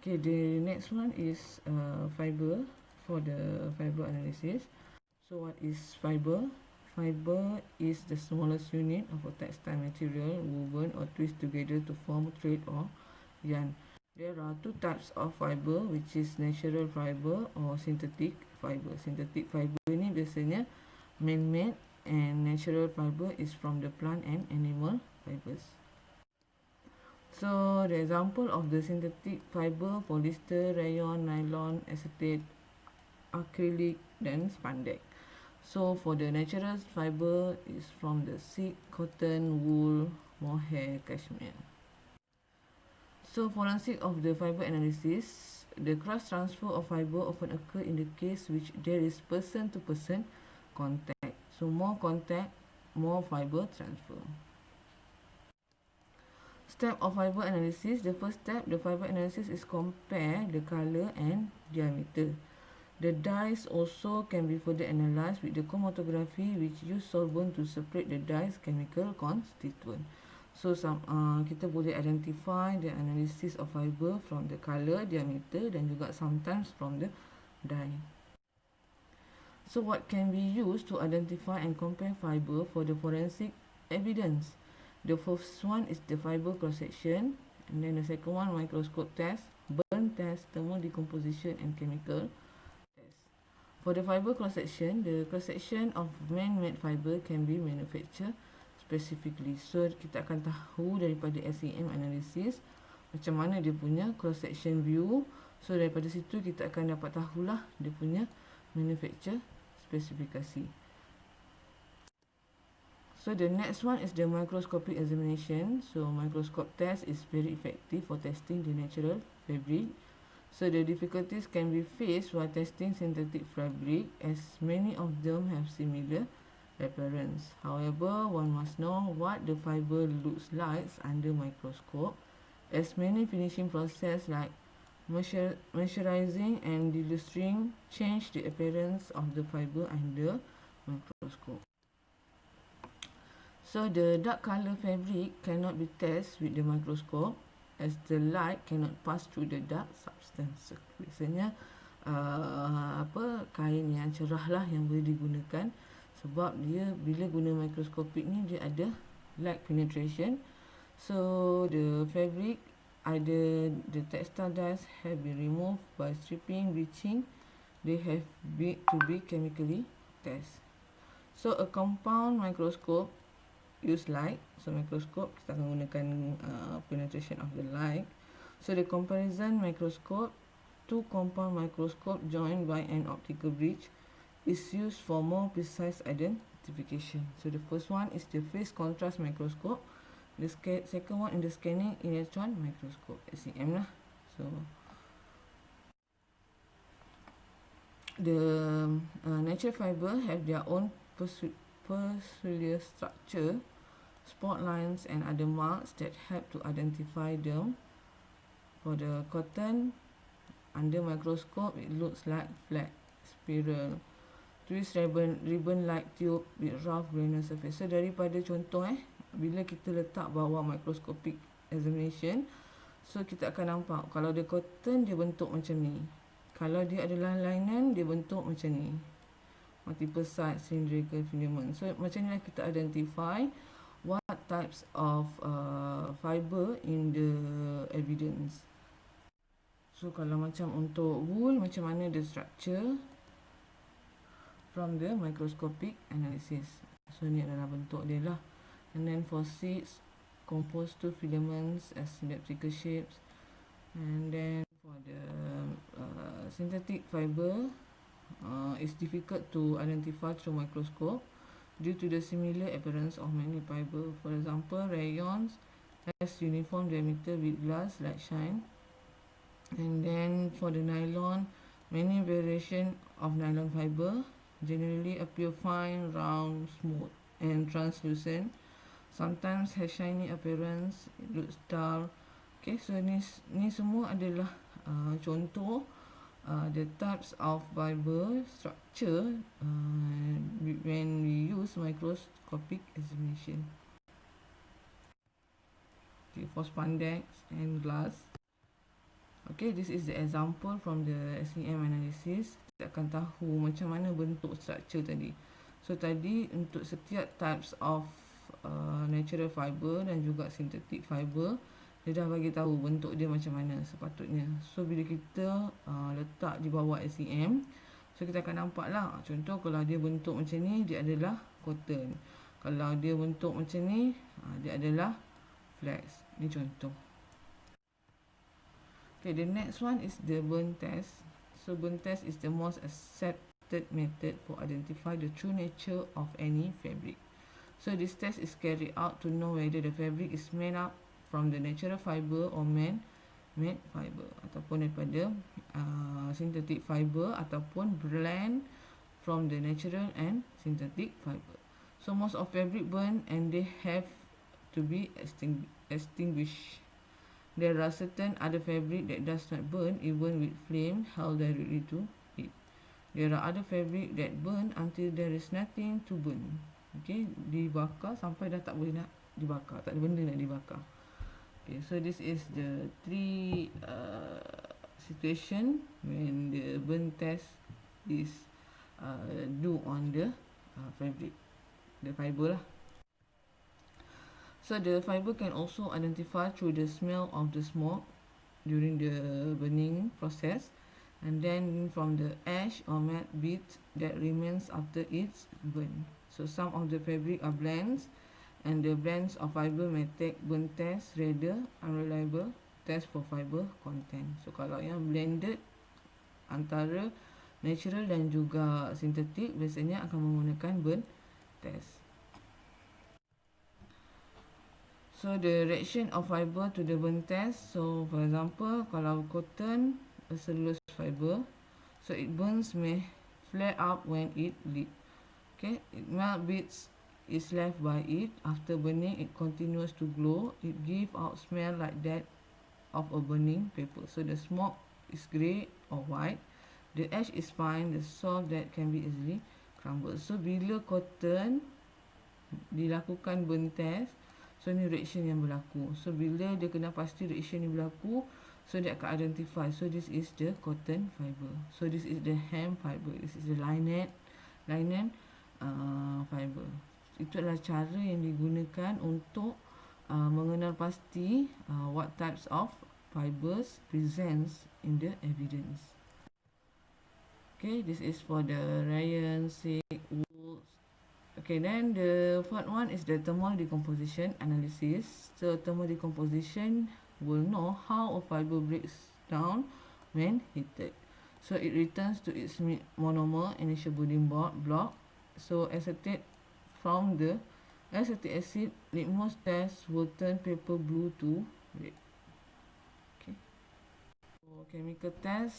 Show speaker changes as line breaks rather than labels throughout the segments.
Okay, the next one is fiber for the fiber analysis. So what is fiber? Fiber is the smallest unit of a textile material woven or twist together to form thread or yarn. There are two types of fiber, which is natural fiber or synthetic fiber. Synthetic fiber ni biasanya man-made, and natural fiber is from the plant and animal fibers. So the example of the synthetic fiber: polyester, rayon, nylon, acetate, acrylic, then spandex. So for the natural fiber is from the silk, cotton, wool, mohair, cashmere. So forensic of the fiber analysis, the cross transfer of fiber often occur in the case which there is person to person contact. So more contact, more fiber transfer. Step of fiber analysis. The first step, the fiber analysis, is compare the color and diameter. The dyes also can be further analysed with the chromatography, which use solvent to separate the dyes chemical constituent. So kita boleh identify the analysis of fiber from the color, diameter, dan juga sometimes from the dye. So what can we use to identify and compare fiber for the forensic evidence? The first one is the fiber cross-section, and then the second one, microscope test, burn test, thermal decomposition, and chemical test. For the fiber cross-section, the cross-section of man-made fiber can be manufactured specifically. So kita akan tahu daripada SEM analysis macam mana dia punya cross-section view. So daripada situ kita akan dapat tahulah dia punya manufacture specifikasi. So the next one is the microscopic examination. So microscope test is very effective for testing the natural fabric. So the difficulties can be faced while testing synthetic fabric, as many of them have similar appearance. However, one must know what the fiber looks like under microscope, as many finishing process like messurizing and delustering change the appearance of the fiber under microscope. So the dark color fabric cannot be tested with the microscope, as the light cannot pass through the dark substance. Biasanya kain yang cerah lah yang boleh digunakan, sebab dia bila guna mikroskopik ni dia ada light penetration. So the fabric, either the textile dyes have been removed by stripping, bleaching, they have to be chemically tested. So a compound microscope use light. So microscope kita akan gunakan penetration of the light. So the comparison microscope, two compound microscope joined by an optical bridge, is used for more precise identification. So the first one is the phase contrast microscope. The second one is the scanning electron microscope, SEM lah. So the natural fiber have their own peculiar structure, spot lines, and other marks that help to identify them. For the cotton, under microscope it looks like flat spiral, twist ribbon-like tube with rough granular surface. So daripada contoh bila kita letak bawah microscopic examination, so kita akan nampak kalau dia cotton dia bentuk macam ni, kalau dia adalah linen dia bentuk macam ni, multiple side cylindrical filament. So macam ni lah kita identify what types of fiber in the evidence. So kalau macam untuk wool, macam mana the structure from the microscopic analysis. So ni adalah bentuk dia lah. And then for seeds, composed to filaments as symmetrical shapes. And then for the synthetic fiber, it's difficult to identify through microscope due to the similar appearance of many fiber. For example, rayons has uniform diameter with glass-like shine. And then for the nylon, many variation of nylon fiber generally appear fine, round, smooth, and translucent. Sometimes has shiny appearance, it looks dull. Okay, so ni semua adalah contoh the types of fiber structure when we use microscopic examination. Okay, for spandex and glass. Okay, this is the example from the SEM analysis. Kita akan tahu macam mana bentuk structure tadi. So tadi untuk setiap types of natural fiber dan juga synthetic fiber, dia dah bagi tahu bentuk dia macam mana sepatutnya. So bila kita letak di bawah SEM, so kita akan nampak lah. Contoh kalau dia bentuk macam ni, dia adalah cotton. Kalau dia bentuk macam ni, dia adalah flax. Ni contoh. Okay, the next one is the burn test. So burn test is the most accepted method for identify the true nature of any fabric. So this test is carried out to know whether the fabric is made up from the natural fiber or man-made fiber, ataupun daripada synthetic fiber ataupun blend from the natural and synthetic fiber. So most of fabric burn and they have to be extinguished. There are certain other fabric that does not burn even with flame held directly to it. There are other fabric that burn until there is nothing to burn. Okay, dibakar sampai dah tak boleh nak dibakar, tak ada benda nak dibakar. Okay, so this is the three situation when the burn test is do on the fabric, the fiber lah. So the fiber can also identify through the smell of the smoke during the burning process, and then from the ash or matte bit that remains after it's burned. So some of the fabric are blends, and the blends of fiber may take burn test rather unreliable test for fiber content. So kalau yang blended antara natural dan juga sintetik, biasanya akan menggunakan burn test. So the reaction of fiber to the burn test. So for example, kalau cotton, a cellulose fiber, so it burns may flare up when it lit. Okay, it melt bits is left by it. After burning, it continues to glow. It give out smell like that of a burning paper. So the smoke is grey or white. The ash is fine. The salt that can be easily crumbled. So bila cotton dilakukan burn test, so ni reaction yang berlaku. So bila dia kena pasti reaction ni berlaku, so dia akan identify. So this is the cotton fiber. So this is the hemp fiber. This is the linen fiber. Itu adalah cara yang digunakan untuk mengenal pasti what types of fibers presents in the evidence. Okay, this is for the rayon, silk, wool. Okay, then the fourth one is the thermal decomposition analysis. So thermal decomposition will know how a fiber breaks down when heated. So it returns to its monomer initial building block. So acetate from the acetic acid, litmus test will turn paper blue to red. Okay. For chemical test,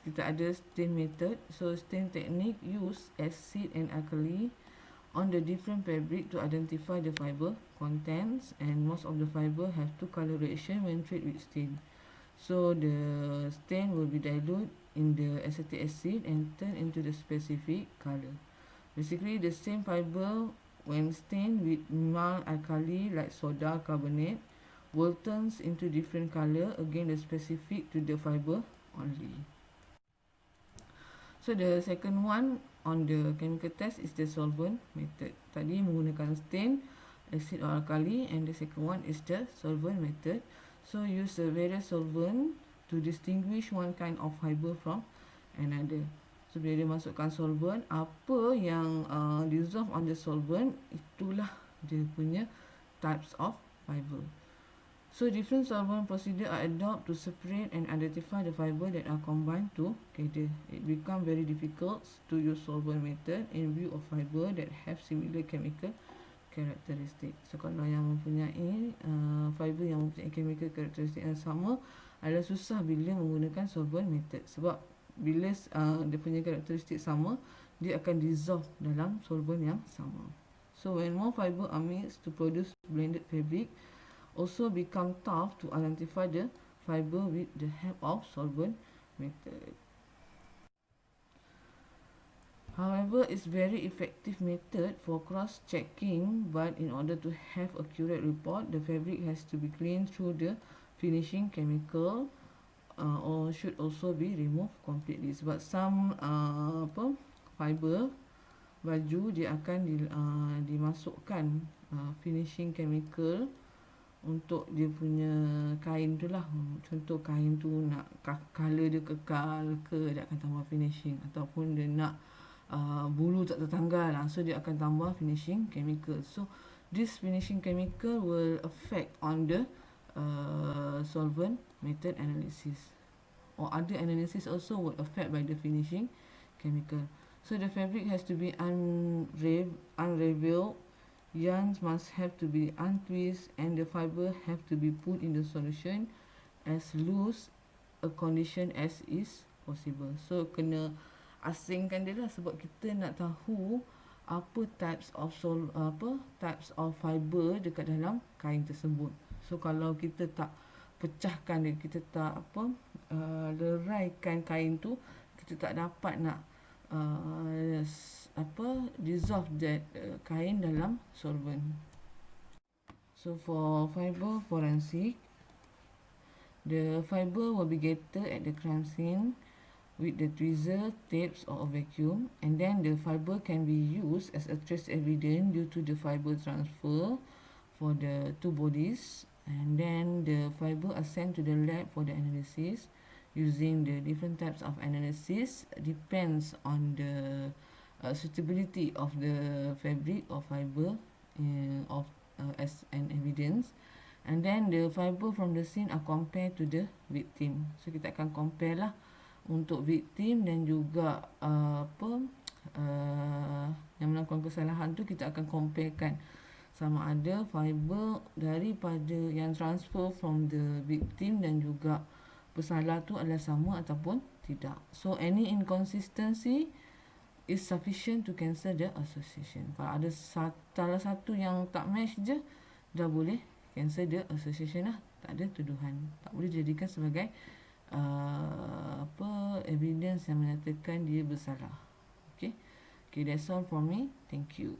kita ada stain method. So stain technique use acid and alkali on the different fabric to identify the fiber contents, and most of the fiber have two color reaction when treated with stain. So the stain will be diluted in the acetic acid and turn into the specific color. Basically the same fiber when stained with mild alkali like soda carbonate will turns into different color, again the specific to the fiber only. So the second one on the chemical test is the solvent method. Tadi menggunakan stain, acid or alkali, and the second one is the solvent method. So use the various solvent to distinguish one kind of fiber from another. So bila dia masukkan solvent, apa yang dissolve on the solvent, itulah dia punya types of fiber. So different solvent procedure are adopted to separate and identify the fiber that are combined together. It become very difficult to use solvent method in view of fiber that have similar chemical characteristic. So kalau yang mempunyai fiber yang mempunyai chemical characteristic yang sama, adalah susah bila menggunakan solvent method. Sebab bila dia punya karakteristik sama, dia akan dissolve dalam solvent yang sama. So when more fiber are mixed to produce blended fabric, also become tough to identify the fiber with the help of solvent method. However, it's very effective method for cross-checking, but in order to have accurate report, the fabric has to be cleaned through the finishing chemical or should also be removed completely. Sebab some fiber baju dia akan dimasukkan finishing chemical untuk dia punya kain tu lah. Contoh kain tu nak colour dia kekal ke, dia akan tambah finishing, ataupun dia nak bulu tak tertanggal lah, so dia akan tambah finishing chemical. So this finishing chemical will affect on the solvent method analysis, or other analysis also would affect by the finishing chemical. So the fabric has to be unraveled, yarns must have to be untwist, and the fiber have to be put in the solution as loose a condition as is possible. So kena asingkan dia lah, sebab kita nak tahu apa types of fiber dekat dalam kain tersebut. So kalau kita tak pecahkan dia, kita tak leraikan kain tu, kita tak dapat nak dissolve that kain dalam solvent. So for fiber forensic, the fiber will be gathered at the crime scene with the tweezer, tapes or a vacuum, and then the fiber can be used as a trace evidence due to the fiber transfer for the two bodies, and then the fiber are sent to the lab for the analysis using the different types of analysis. Depends on the suitability of the fabric or fiber as an evidence. And then the fiber from the scene are compared to the victim. So kita akan compare lah untuk victim dan juga yang melakukan kesalahan tu, kita akan comparekan sama ada fiber daripada yang transfer from the victim dan juga pesalah tu adalah sama ataupun tidak. So any inconsistency is sufficient to cancel the association. Kalau ada salah satu yang tak match je, dah boleh cancel the association lah. Tak ada tuduhan, tak boleh dijadikan sebagai evidence yang menyatakan dia bersalah. Okay, that's all from me. Thank you.